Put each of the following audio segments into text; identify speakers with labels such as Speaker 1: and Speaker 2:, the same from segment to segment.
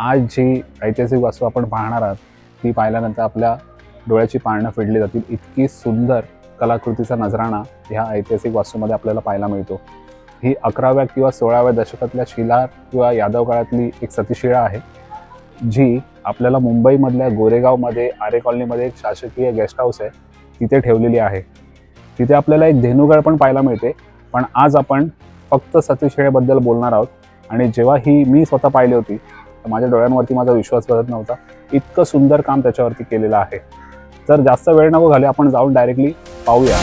Speaker 1: आज जी ऐतिहासिक वास्तू आपण पाहणार आहात ती पाहिल्यानंतर आपल्या डोळ्याची पारणं फेडली जातील. इतकी सुंदर कलाकृतीचा नजराणा ह्या ऐतिहासिक वास्तूमध्ये आपल्याला पाहायला मिळतो. ही 11व्या किंवा 16व्या दशकातल्या शिलार किंवा यादव काळातली एक सतीशिळा आहे, जी आपल्याला मुंबईमधल्या गोरेगावमध्ये आरे कॉलनीमध्ये एक शासकीय गेस्ट हाऊस आहे तिथे ठेवलेली आहे. तिथे आपल्याला एक धेनुगड पण पाहायला मिळते. पण आज आपण फक्त सतीशिळेबद्दल बोलणार आहोत. आणि जेव्हा ही मी स्वतः पाहिली होती तर माझ्या डोळ्यांवरती माझा विश्वास बसत नव्हता. इतकं सुंदर काम त्याच्यावरती केलेलं आहे. तर जास्त वेळ नको घालू, आपण जाऊन डायरेक्टली पाहूया.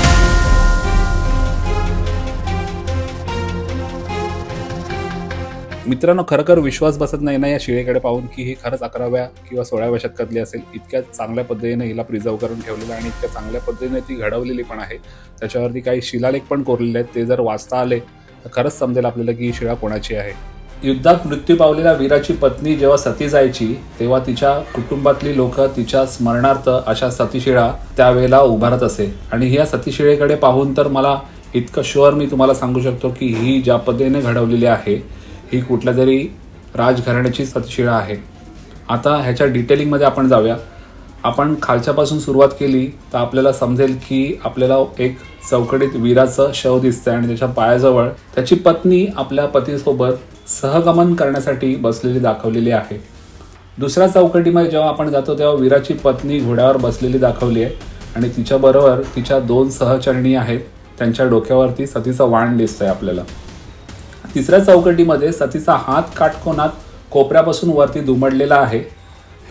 Speaker 1: मित्रांनो, खरखर विश्वास बसत नाही ना या शिळेकडे पाहून की ही खरंच 11व्या किंवा 16व्या शतकातली असेल. इतक्या चांगल्या पद्धतीने हिला प्रिझर्व करून ठेवलेलं आणि इतक्या चांगल्या पद्धतीने ती घडवलेली पण आहे. त्याच्यावरती काही शिलालेख पण कोरलेले आहेत. ते जर वाचता आले तर खरंच समजेल आपल्याला की ही शिळा कोणाची आहे. युद्धात मृत्यू पावलेल्या वीराची पत्नी जेव्हा सती जायची तेव्हा तिच्या कुटुंबातली लोक तिच्या स्मरणार्थ अशा सतीशिळा त्यावेळेला उभारत असे. आणि या सतीशिळेकडे पाहून तर मला इतकं शुअर मी तुम्हाला सांगू शकतो की ही ज्या पद्धतीने घडवलेली आहे ही कुठल्या तरी राजघराण्याची सतीशिळा आहे. आता ह्याच्या डिटेलिंगमध्ये आपण जाऊया. आपण खालच्यापासून सुरुवात केली तर आपल्याला समजेल की आपल्याला एक चौकडीत वीराचं शव दिसतंय आणि त्याच्या पायाजवळ त्याची पत्नी आपल्या पतीसोबत सहगमन करण्यासाठी बसलेली दाखवलेली आहे. दुसऱ्या चौकटीमध्ये जेव्हा आपण जातो तेव्हा वीराची पत्नी घोड्यावर बसलेली दाखवली आहे आणि तिच्याबरोबर तिच्या 2 सहचरणी आहेत. त्यांच्या डोक्यावरती सतीचं वाण दिसतंय आपल्याला. तिसऱ्या चौकटीमध्ये सतीचा हात काटकोनात कोपऱ्यापासून वरती दुमडलेला आहे.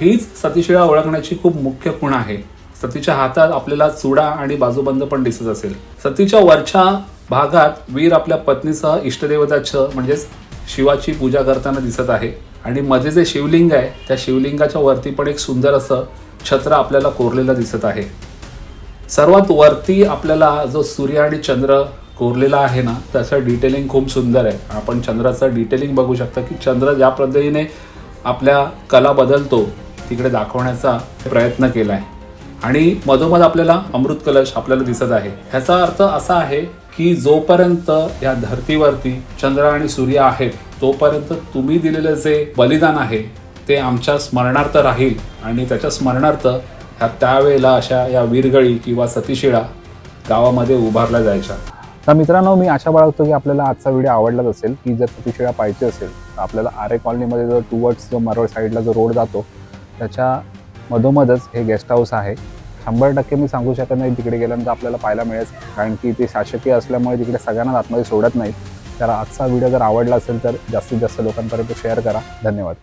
Speaker 1: हीच सतीशिळा ओळखण्याची खूप मुख्य खूण आहे. सतीच्या हातात आपल्याला चुडा आणि बाजूबंद पण दिसत असेल. सतीच्या वरच्या भागात वीर आपल्या पत्नीसह इष्टदेवताचं म्हणजेच शिवाची पूजा करताना दिसत आहे. आणि मध्ये जे शिवलिंग आहे त्या शिवलिंगाच्या वरती पण एक सुंदर असं छत्र आपल्याला कोरलेलं दिसत आहे. सर्वात वरती आपल्याला जो सूर्य आणि चंद्र कोरलेला आहे ना त्याचं डिटेलिंग खूप सुंदर आहे. आपण चंद्राचं डिटेलिंग बघू शकता की चंद्र ज्या पद्धतीने आपल्या कला बदलतो तिकडे दाखवण्याचा प्रयत्न केला आहे. आणि मधोमध आपल्याला अमृत कलश आपल्याला दिसत आहे. ह्याचा अर्थ असा आहे की जोपर्यंत या धर्तीवरती चंद्र आणि सूर्य आहेत तोपर्यंत तुम्ही दिलेलं जे बलिदान आहे ते आमच्या स्मरणार्थ राहील. आणि त्याच्या स्मरणार्थ त्यावेळेला अशा या वीरगळी किंवा सतीशिळा गावामध्ये उभारल्या जायच्या. तर मित्रांनो, मी आशा बाळगतो की आपल्याला आजचा व्हिडिओ आवडलाच असेल. की जर सतीशिळा पाहिजे असेल तर आपल्याला आरे कॉलनीमध्ये जो टुवर्ड्स जो मरोड साईडला जो रोड जातो त्याच्या मधोमधच हे गेस्ट हाऊस आहे. 100% मी सांगू शकत नाही तिकडे गेल्यानंतर आपल्याला पाहायला मिळेल, कारण की ते शासकीय असल्यामुळे तिकडे सगळ्यांना आतमध्ये सोडत नाहीत. तर आजचा व्हिडिओ जर आवडला असेल तर जास्तीत जास्त लोकांपर्यंत शेअर करा. धन्यवाद.